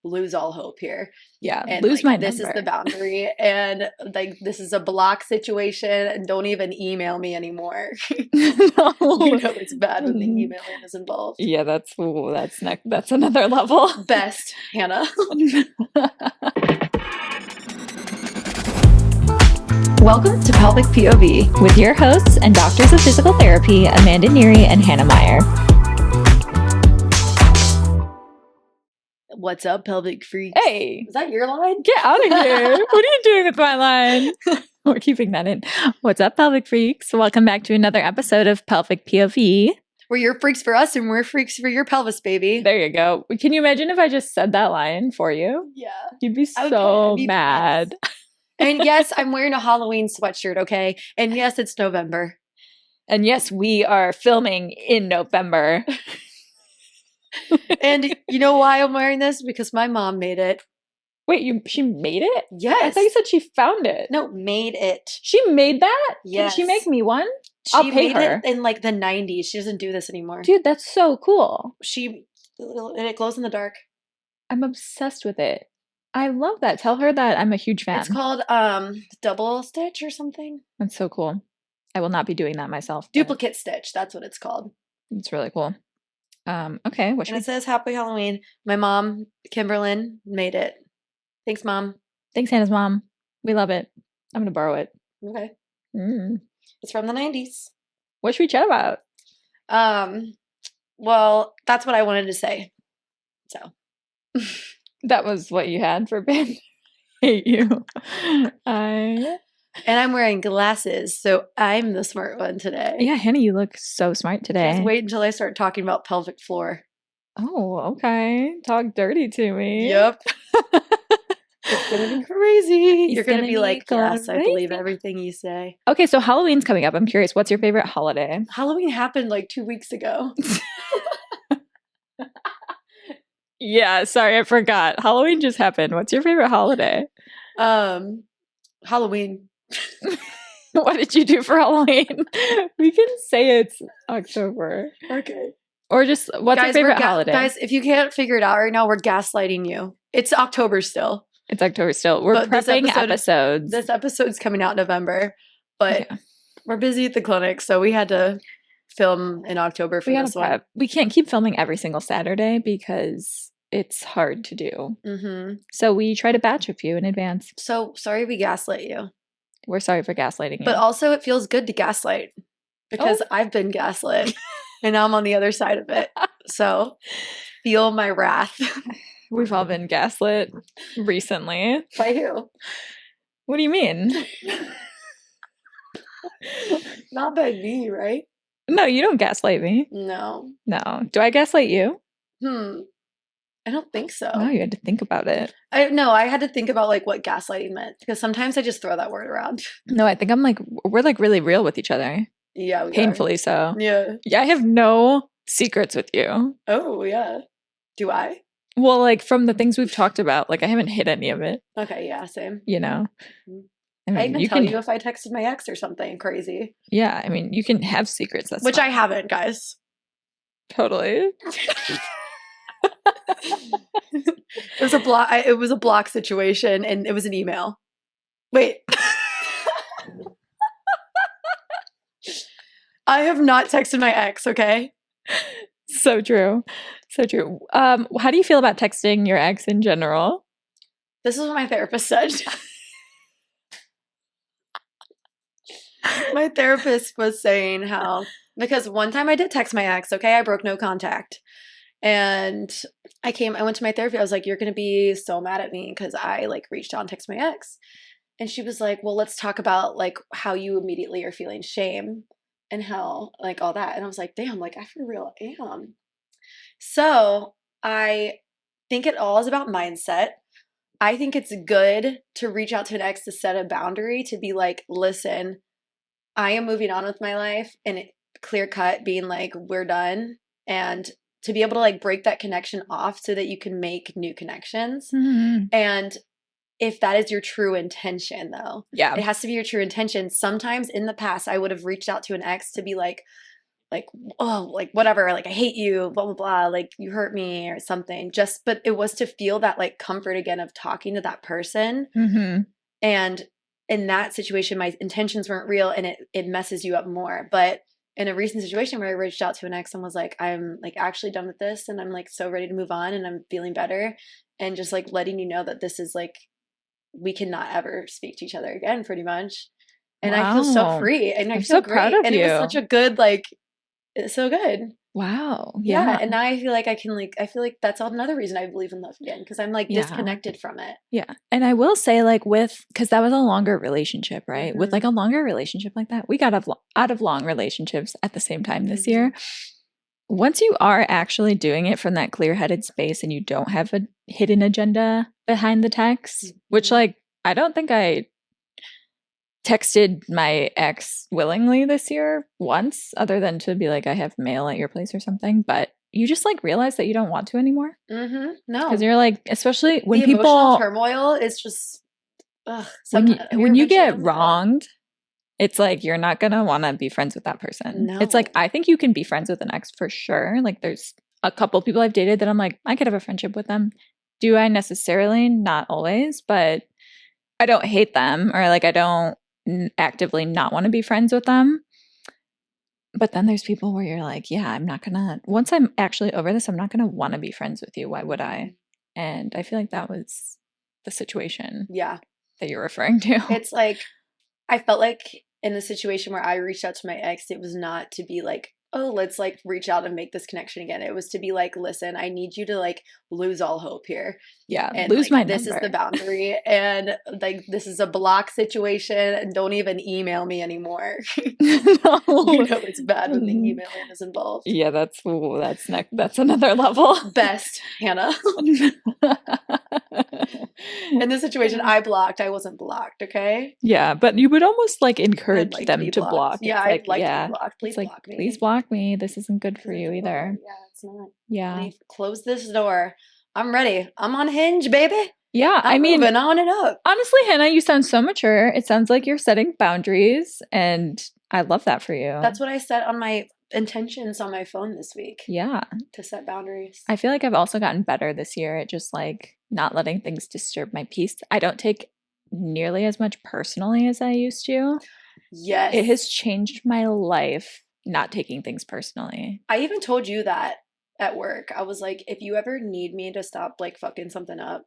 lose all hope here. Yeah, And lose my this is the number. boundary, and this is a block situation, and don't even email me anymore. No. It's bad when the emailing is involved. Yeah, that's another level. Best, Hannah. Welcome to Pelvic POV with your hosts and doctors of physical therapy, Amanda Neary and Hannah Meyer. What's up, pelvic freaks? Hey, is that your line? Get out of here. What are you doing with my line? We're keeping that in. What's up, pelvic freaks? Welcome back to another episode of Pelvic POV. Where you're freaks for us and we're freaks for your pelvis, baby. There you go. Can you imagine if I just said that line for you? Yeah. You'd be so mad. And yes, I'm wearing a Halloween sweatshirt, okay? And yes, it's November. And yes, we are filming in November. And you know why I'm wearing this? Because my mom made it. Wait, she made it? Yes. I thought you said she found it. No, made it. She made that? Yes. Can she make me one? She I'll pay made her. it in the 90s. She doesn't do this anymore. Dude, that's so cool. And it glows in the dark. I'm obsessed with it. I love that. Tell her that I'm a huge fan. It's called double stitch or something. That's so cool. I will not be doing that myself. Duplicate stitch. That's what it's called. It's really cool. Okay. And it says Happy Halloween. My mom, Kimberlyn, made it. Thanks, Mom. Thanks, Hannah's mom. We love it. I'm going to borrow it. Okay. It's from the 90s. What should we chat about? Well, that's what I wanted to say. So. That was what you had for Ben. Hate you. And I'm wearing glasses, so I'm the smart one today. Yeah, Hannah, you look so smart today. Just wait until I start talking about pelvic floor. Oh, okay. Talk dirty to me. Yep. It's gonna be crazy. You're gonna be like, yes, I believe everything you say. Okay, so Halloween's coming up. I'm curious, what's your favorite holiday? Halloween happened 2 weeks ago. Yeah, sorry, I forgot. Halloween just happened. What's your favorite holiday? Halloween. What did you do for Halloween? We can say it's October. Okay. Or just, what's your favorite holiday? Guys, if you can't figure it out right now, we're gaslighting you. It's October still. It's October still. We're prepping episodes. This episode's coming out in November, but we're busy at the clinic, so we had to film in October for this one. We can't keep filming every single Saturday because it's hard to do. Mm-hmm. So we try to batch a few in advance. So sorry we gaslit you. We're sorry for gaslighting you. But also it feels good to gaslight because I've been gaslit and now I'm on the other side of it. So feel my wrath. We've all been gaslit recently. By who? What do you mean? Not by me, right? No, you don't gaslight me. No. Do I gaslight you? I don't think so. No, you had to think about it. I had to think about what gaslighting meant because sometimes I just throw that word around. No, I think we're really real with each other. Yeah, we painfully are. So. Yeah. Yeah, I have no secrets with you. Oh, yeah. Do I? Well, from the things we've talked about, I haven't hid any of it. Okay, yeah, same. You know? I mean, I even tell you if I texted my ex or something crazy. Yeah, I mean, you can have secrets. Which I haven't, guys. Totally. It was a block situation, and it was an email. Wait. I have not texted my ex, okay? So true. So true. How do you feel about texting your ex in general? This is what my therapist said. My therapist was saying how, because one time I did text my ex, okay? I broke no contact. And I went to my therapy. I was like, you're going to be so mad at me because I reached out and texted my ex. And she was like, well, let's talk about how you immediately are feeling shame and how all that. And I was like, damn, I for real am. So I think it all is about mindset. I think it's good to reach out to an ex to set a boundary, to be like, listen, I am moving on with my life, and clear cut being we're done, and to be able to break that connection off so that you can make new connections. Mm-hmm. And if that is your true intention, though, it has to be your true intention. Sometimes in the past, I would have reached out to an ex to be like, like, oh, like whatever, like I hate you, blah blah blah, like you hurt me or something. Just but it was to feel that like comfort again of talking to that person. Mm-hmm. And in that situation, my intentions weren't real and it messes you up more. But in a recent situation where I reached out to an ex and was like, I'm like actually done with this and I'm like so ready to move on and I'm feeling better. And just like letting you know that this is like, we cannot ever speak to each other again, pretty much. And I feel so Wow. free and I I'm feel so proud great. of And it was you. such a good, like, it's so good. Wow. Yeah. Yeah. And now I feel like I can, like, I feel like that's another reason I believe in love again because I'm like Yeah. disconnected from it. Yeah. And I will say, like, because that was a longer relationship, right? With like a longer relationship like that, we got out of long relationships at the same time this year. Once you are actually doing it from that clear-headed space and you don't have a hidden agenda behind the text, which, like, I don't think I texted my ex willingly this year once, other than to be like, I have mail at your place or something. But you just like realize that you don't want to anymore. No. Because you're like, especially when the emotional people, turmoil is just, when you get wronged, it's like you're not gonna want to be friends with that person. No. It's like I think you can be friends with an ex for sure. Like there's a couple people I've dated that I'm like, I could have a friendship with them. Do I necessarily? Not always, but I don't hate them or like I don't actively not want to be friends with them. But then there's people where you're like, yeah, I'm not gonna, once I'm actually over this, I'm not gonna want to be friends with you. Why would I? And I feel like that was the situation that you're referring to. It's like, I felt like in the situation where I reached out to my ex, it was not to be like, oh, let's like reach out and make this connection again. It was to be like, listen, I need you to like lose all hope here. Yeah, and lose like, my this number. is the boundary, and like this is a block situation, and don't even email me anymore. No. You know it's bad when the emailing is involved. Yeah, that's another level. Best, Hannah. In this situation, I blocked. I wasn't blocked, okay? Yeah, but you would almost like encourage like them to block. Yeah, it's I'd like, like yeah, to be blocked. Please like, block me. please block me. This isn't good for you either. Yeah, it's not. Yeah. Leave, close this door. I'm ready. I'm on Hinge, baby. Yeah, I'm moving on and up. Honestly, Hannah, you sound so mature. It sounds like you're setting boundaries, and I love that for you. That's what I set on my intentions on my phone this week. Yeah. To set boundaries. I feel like I've also gotten better this year at just like not letting things disturb my peace. I don't take nearly as much personally as I used to. Yes. It has changed my life not taking things personally. I even told you that at work. I was like, if you ever need me to stop like fucking something up.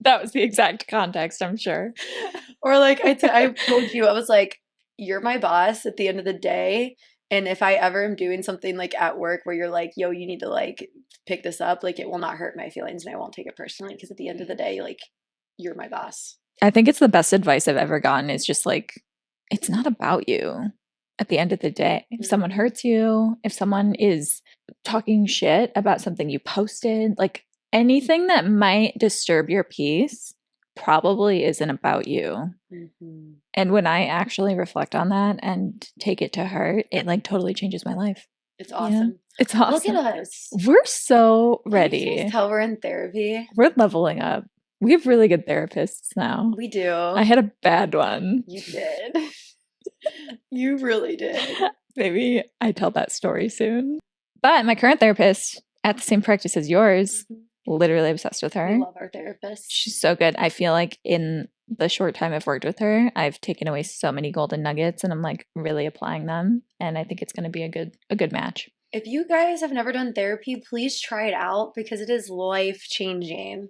That was the exact context, I'm sure. Or like I told you, I was like, you're my boss at the end of the day. And if I ever am doing something like at work where you're like, yo, you need to like pick this up, like it will not hurt my feelings and I won't take it personally because at the end of the day, like you're my boss. I think it's the best advice I've ever gotten is just like, it's not about you at the end of the day. If someone hurts you, if someone is talking shit about something you posted, like anything that might disturb your peace probably isn't about you. And when I actually reflect on that and take it to heart, it like totally changes my life. It's awesome. Yeah. It's awesome. Look at us. We're so ready. Can you tell we're in therapy. We're leveling up. We have really good therapists now. We do. I had a bad one. You did. You really did. Maybe I tell that story soon. But my current therapist at the same practice as yours, literally obsessed with her. We love our therapist. She's so good. I feel like in the short time I've worked with her, I've taken away so many golden nuggets and I'm like really applying them. And I think it's going to be a good match. If you guys have never done therapy, please try it out because it is life-changing.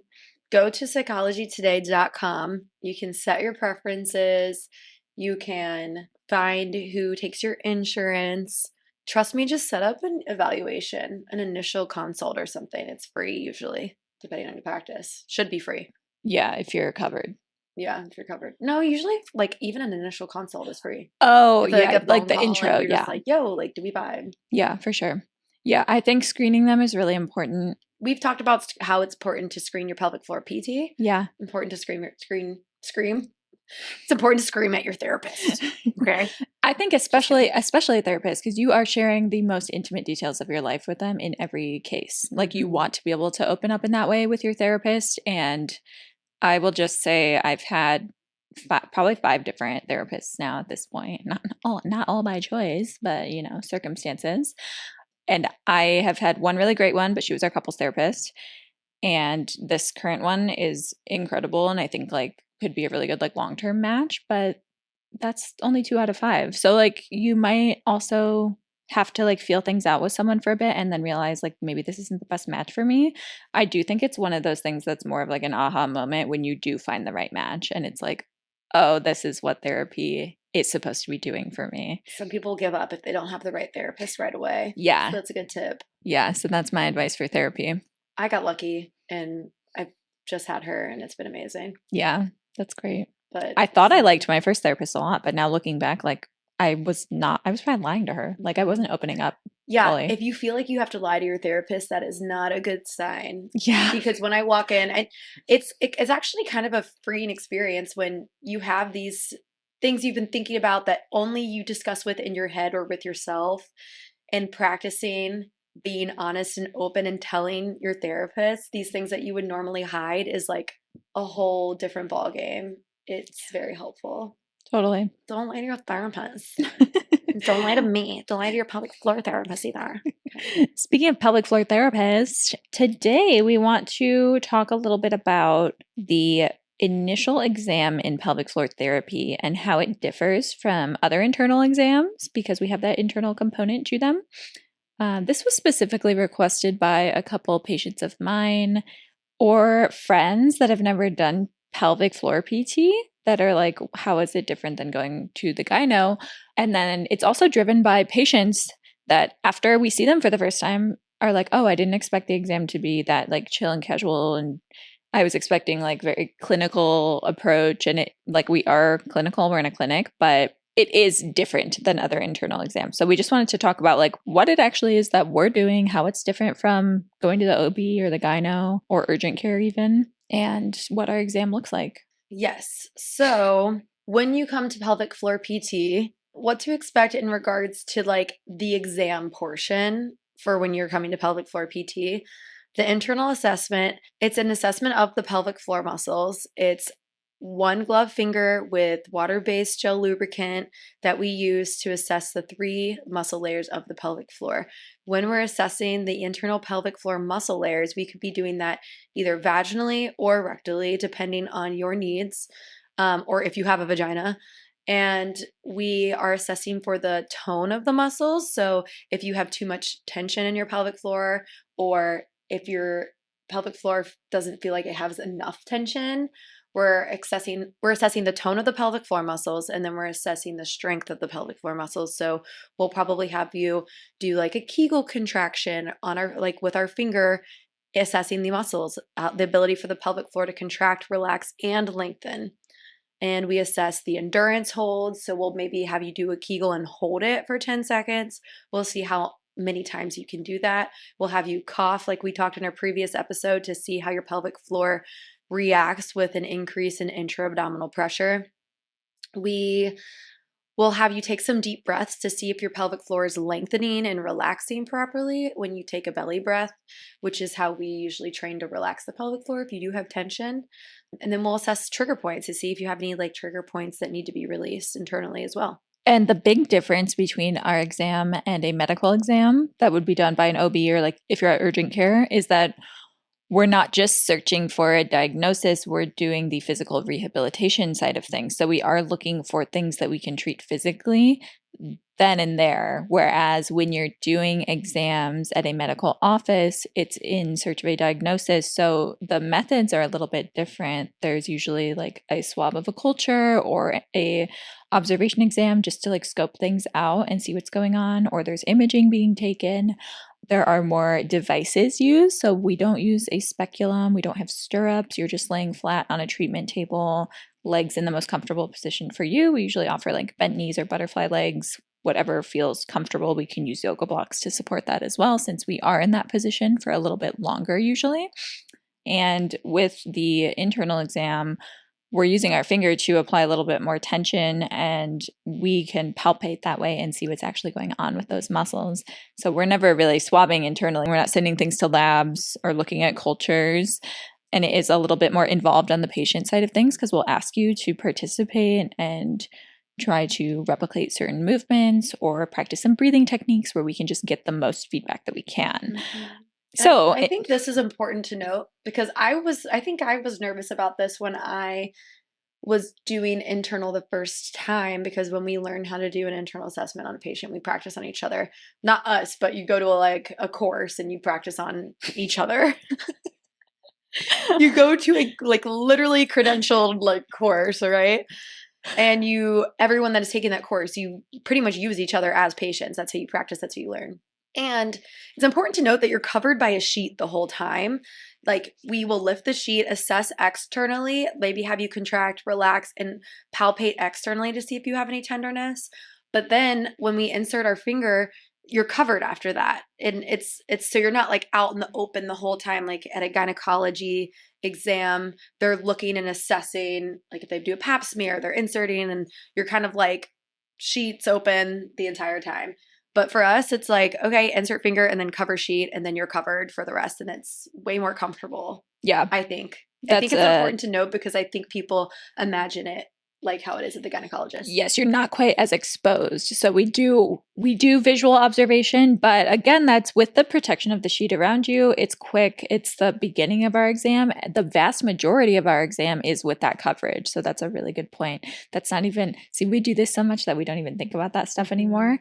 Go to psychologytoday.com. You can set your preferences. You can find who takes your insurance. Trust me, just set up an evaluation, an initial consult or something. It's free usually, depending on your practice. Should be free. Yeah, if you're covered. Yeah, if you're covered. No, usually like even an initial consult is free. Oh, yeah, like the intro. You're just like, yo, like, do we vibe? Yeah, for sure. Yeah, I think screening them is really important. We've talked about how it's important to screen your pelvic floor PT. Yeah. Important to scream. It's important to scream at your therapist. Okay. I think especially a therapist, because you are sharing the most intimate details of your life with them in every case. Like you want to be able to open up in that way with your therapist. And I will just say I've had probably 5 different therapists now at this point. Not all by choice, but circumstances. And I have had one really great one, but she was our couples therapist. And this current one is incredible, and I think like could be a really good like long-term match, but that's only 2 out of 5. So like you might also have to like feel things out with someone for a bit and then realize like maybe this isn't the best match for me. I do think it's one of those things that's more of like an aha moment when you do find the right match and it's like, oh, this is what therapy is supposed to be doing for me. Some people give up if they don't have the right therapist right away. Yeah. So that's a good tip. Yeah. So that's my advice for therapy. I got lucky and I've just had her and it's been amazing. Yeah, that's great. But I thought I liked my first therapist a lot, but now looking back, like I was probably lying to her. Like I wasn't opening up. Yeah, fully. if you feel like you have to lie to your therapist, that is not a good sign. Yeah. Because when I walk in, it's actually kind of a freeing experience when you have these things you've been thinking about that only you discuss with in your head or with yourself, and practicing being honest and open and telling your therapist these things that you would normally hide is like a whole different ball game. It's very helpful. Totally. Don't lie to your therapist. Don't lie to me. Don't lie to your pelvic floor therapist either. Okay. Speaking of pelvic floor therapists, today we want to talk a little bit about the initial exam in pelvic floor therapy and how it differs from other internal exams because we have that internal component to them. This was specifically requested by a couple patients of mine or friends that have never done pelvic floor PT that are like, how is it different than going to the gyno? And then it's also driven by patients that after we see them for the first time are like, oh, I didn't expect the exam to be that like chill and casual. And I was expecting like very clinical approach. And it like we are clinical, we're in a clinic, but it is different than other internal exams. So we just wanted to talk about like what it actually is that we're doing, how it's different from going to the OB or the gyno or urgent care even, and what our exam looks like. Yes. So when you come to pelvic floor PT, what to expect in regards to like the exam portion for when you're coming to pelvic floor PT. The internal assessment, it's an assessment of the pelvic floor muscles. It's one glove finger with water-based gel lubricant that we use to assess the 3 muscle layers of the pelvic floor. When we're assessing the internal pelvic floor muscle layers, we could be doing that either vaginally or rectally, depending on your needs, or if you have a vagina. And we are assessing for the tone of the muscles. So if you have too much tension in your pelvic floor, or if your pelvic floor doesn't feel like it has enough tension, we're assessing the tone of the pelvic floor muscles, and then we're assessing the strength of the pelvic floor muscles. So we'll probably have you do like a Kegel contraction on our with our finger, assessing the muscles, the ability for the pelvic floor to contract, relax, and lengthen. And we assess the endurance holds. So we'll maybe have you do a Kegel and hold it for 10 seconds. We'll see how many times you can do that. We'll have you cough like we talked in our previous episode to see how your pelvic floor reacts with an increase in intra-abdominal pressure. We will have you take some deep breaths to see if your pelvic floor is lengthening and relaxing properly when you take a belly breath, which is how we usually train to relax the pelvic floor if you do have tension. And then we'll assess trigger points to see if you have any like trigger points that need to be released internally as well. And the big difference between our exam and a medical exam that would be done by an OB or like if you're at urgent care is that we're not just searching for a diagnosis, we're doing the physical rehabilitation side of things. So we are looking for things that we can treat physically then and there. Whereas when you're doing exams at a medical office, it's in search of a diagnosis. So the methods are a little bit different. There's usually like a swab of a culture or a observation exam just to like scope things out and see what's going on, or there's imaging being taken. There are more devices used. So we don't use a speculum. We don't have stirrups. You're just laying flat on a treatment table, legs in the most comfortable position for you. We usually offer like bent knees or butterfly legs, whatever feels comfortable. We can use yoga blocks to support that as well, since we are in that position for a little bit longer usually. And with the internal exam, we're using our finger to apply a little bit more tension, and we can palpate that way and see what's actually going on with those muscles. So we're never really swabbing internally. We're not sending things to labs or looking at cultures. And it is a little bit more involved on the patient side of things because we'll ask you to participate and try to replicate certain movements or practice some breathing techniques where we can just get the most feedback that we can. So I think this is important to note because I think I was nervous about this when I was doing internal the first time, because when we learn how to do an internal assessment on a patient, we practice on each other. Not us, but you go to a course and you practice on each other. You go to a literally credentialed course, all right? And everyone that is taking that course, you pretty much use each other as patients. That's how you practice, that's how you learn. And it's important to note that you're covered by a sheet the whole time. We will lift the sheet, assess externally, maybe have you contract, relax, and palpate externally to see if you have any tenderness. But then when we insert our finger, you're covered after that. And it's so you're not out in the open the whole time, like at a gynecology exam. They're looking and assessing, if they do a pap smear, they're inserting, and you're kind of sheets open the entire time. But for us, it's okay, insert finger and then cover sheet, and then you're covered for the rest, and it's way more comfortable. Yeah. I think. I think it's important to note because I think people imagine it like how it is at the gynecologist. Yes, you're not quite as exposed. So we do visual observation, but again, that's with the protection of the sheet around you. It's quick. It's the beginning of our exam. The vast majority of our exam is with that coverage. So that's a really good point. That's not even, see, we do this so much that we don't even think about that stuff anymore.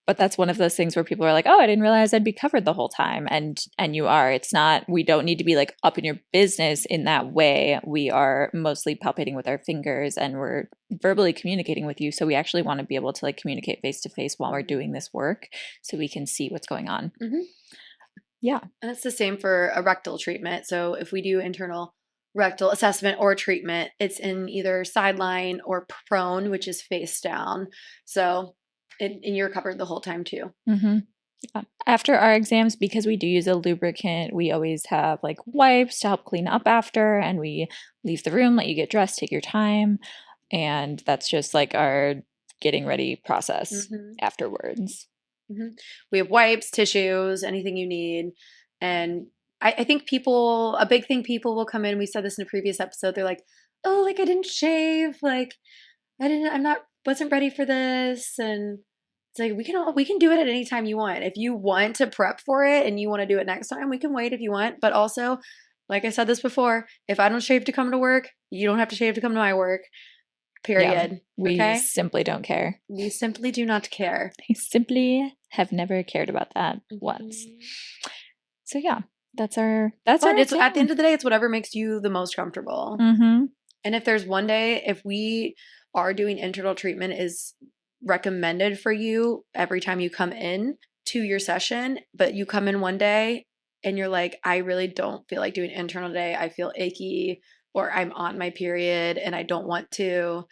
But that's one of those things where people are like, oh, I didn't realize I'd be covered the whole time. And you are. It's not, we don't need to be up in your business in that way. We are mostly palpating with our fingers and we're verbally communicating with you. So we actually want to be able to communicate face to face while we're doing this work so we can see what's going on. Mm-hmm. Yeah. And it's the same for a rectal treatment. So if we do internal rectal assessment or treatment, it's in either sideline or prone, which is face down. So and you're covered the whole time too. Mm-hmm. Yeah. After our exams, because we do use a lubricant, we always have wipes to help clean up after, and we leave the room, let you get dressed, take your time, and that's just our getting ready process afterwards. Mm-hmm. We have wipes, tissues, anything you need. And I think a big thing people will come in, we said this in a previous episode, they're like, oh, I didn't shave, wasn't ready for this. And it's we can do it at any time you want. If you want to prep for it and you want to do it next time, we can wait if you want. But also, like I said this before, if I don't shave to come to work, you don't have to shave to come to my work. Period. Yeah, we simply don't care. We simply do not care. We simply have never cared about that once. So yeah, that's our at the end of the day, it's whatever makes you the most comfortable. Mm-hmm. And if there's one day, if we are doing internal treatment is recommended for you every time you come in to your session, but you come in one day and you're like, I really don't feel like doing internal today. I feel achy, or I'm on my period and I don't want to,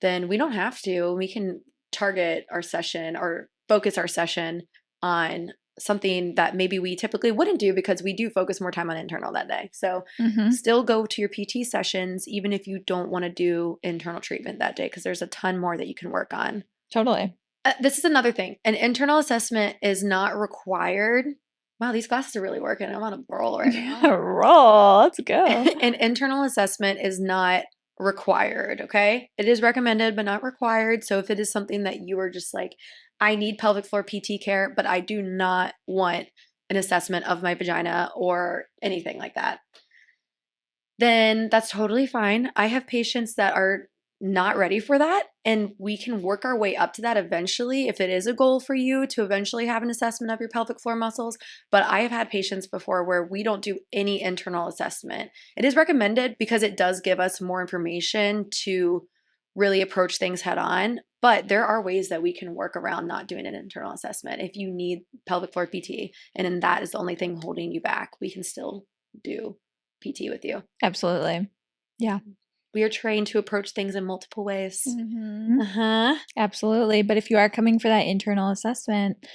then we don't have to. We can target our session or focus our session on something that maybe we typically wouldn't do because we do focus more time on internal that day. So still go to your PT sessions, even if you don't want to do internal treatment that day, because there's a ton more that you can work on. Totally. This is another thing. An internal assessment is not required. Wow, these glasses are really working. I'm on a roll right now. Roll. Let's go. An internal assessment is not required, okay? It is recommended, but not required. So if it is something that you are just I need pelvic floor PT care, but I do not want an assessment of my vagina or anything like that, then that's totally fine. I have patients that are not ready for that, and we can work our way up to that eventually if it is a goal for you to eventually have an assessment of your pelvic floor muscles. But I have had patients before where we don't do any internal assessment. It is recommended because it does give us more information to really approach things head on, but there are ways that we can work around not doing an internal assessment. If you need pelvic floor PT and then that is the only thing holding you back, we can still do PT with you. Absolutely. Yeah. We are trained to approach things in multiple ways. Absolutely. But if you are coming for that internal assessment,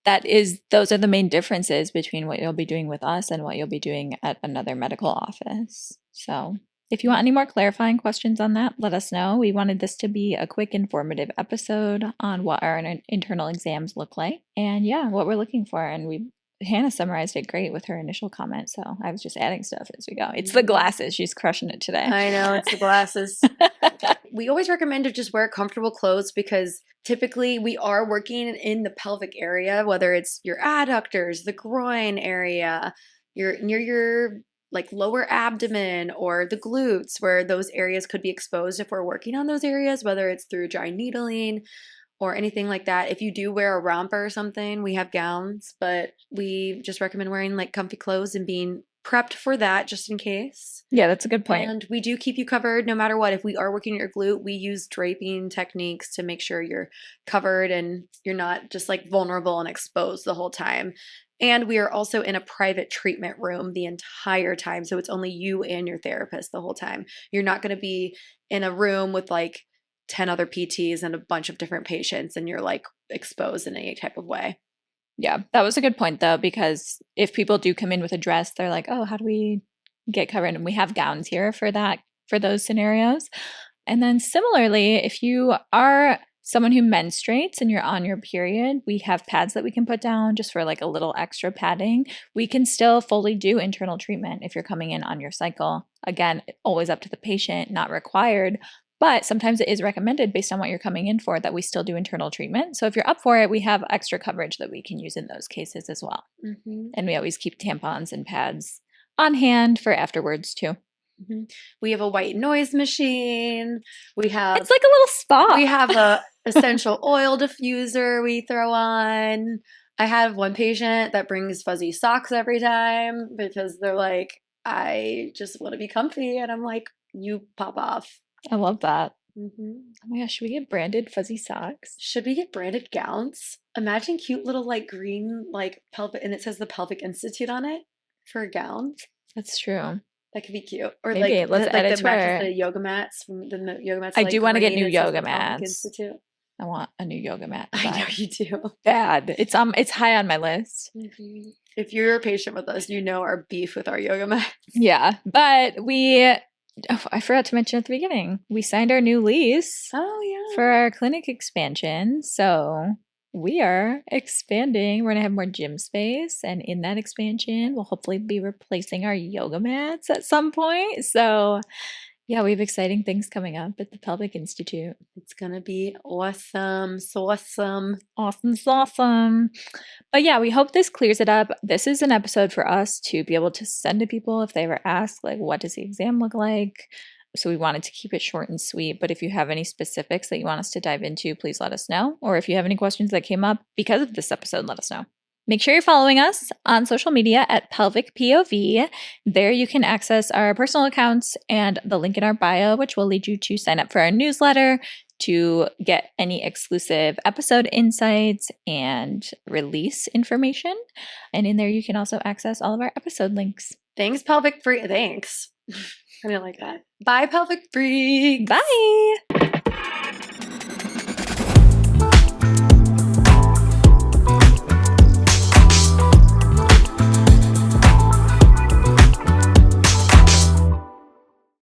those are the main differences between what you'll be doing with us and what you'll be doing at another medical office. So if you want any more clarifying questions on that, let us know. We wanted this to be a quick, informative episode on what our internal exams look like and what we're looking for. And we Hannah summarized it great with her initial comment, so I was just adding stuff as we go. It's the glasses. She's crushing it today. I know, it's the glasses. We always recommend to just wear comfortable clothes because typically we are working in the pelvic area, whether it's your adductors, the groin area, near your like lower abdomen or the glutes, where those areas could be exposed if we're working on those areas, whether it's through dry needling or anything like that. If you do wear a romper or something, we have gowns, but we just recommend wearing like comfy clothes and being prepped for that just in case. Yeah, that's a good point. And we do keep you covered no matter what. If we are working at your glute, we use draping techniques to make sure you're covered and you're not just like vulnerable and exposed the whole time. And we are also in a private treatment room the entire time. So it's only you and your therapist the whole time. You're not going to be in a room with like 10 other PTs and a bunch of different patients and you're like exposed in any type of way. Yeah, that was a good point though, because if people do come in with a dress, they're like, oh, how do we get covered? And we have gowns here for that, for those scenarios. And then similarly, if you are someone who menstruates and you're on your period, we have pads that we can put down just for like a little extra padding. We can still fully do internal treatment if you're coming in on your cycle. Again, always up to the patient, not required. But sometimes it is recommended based on what you're coming in for that we still do internal treatment. So if you're up for it, we have extra coverage that we can use in those cases as well. Mm-hmm. And we always keep tampons and pads on hand for afterwards too. Mm-hmm. We have a white noise machine. We have it's like a little spa. We have a essential oil diffuser we throw on. I have one patient that brings fuzzy socks every time because they're like, I just want to be comfy. And I'm like, you pop off. I love that. Mm-hmm. Oh my gosh, should we get branded fuzzy socks? Should we get branded gowns? Imagine cute little like green like pelvic, and it says the Pelvic Institute on it for a gown. That's true. That could be cute. Or maybe like let's edit the matches, the yoga mats from the yoga mats. I like do want to get new green, yoga mats. Institute. I want a new yoga mat. I know you do. Bad. It's high on my list. Mm-hmm. If you're a patient with us, you know our beef with our yoga mats. Yeah, but I forgot to mention at the beginning, we signed our new lease. Oh, yeah. For our clinic expansion. So we are expanding. We're going to have more gym space. And in that expansion, we'll hopefully be replacing our yoga mats at some point. So yeah, we have exciting things coming up at the Pelvic Institute. It's going to be awesome. So awesome. Awesome. But yeah, we hope this clears it up. This is an episode for us to be able to send to people if they ever ask, like, what does the exam look like? So we wanted to keep it short and sweet. But if you have any specifics that you want us to dive into, please let us know. Or if you have any questions that came up because of this episode, let us know. Make sure you're following us on social media at Pelvic POV. There you can access our personal accounts and the link in our bio, which will lead you to sign up for our newsletter, to get any exclusive episode insights and release information. And in there, you can also access all of our episode links. Thanks, Pelvic Freak. Thanks. I didn't like that. Bye, Pelvic Freak. Bye.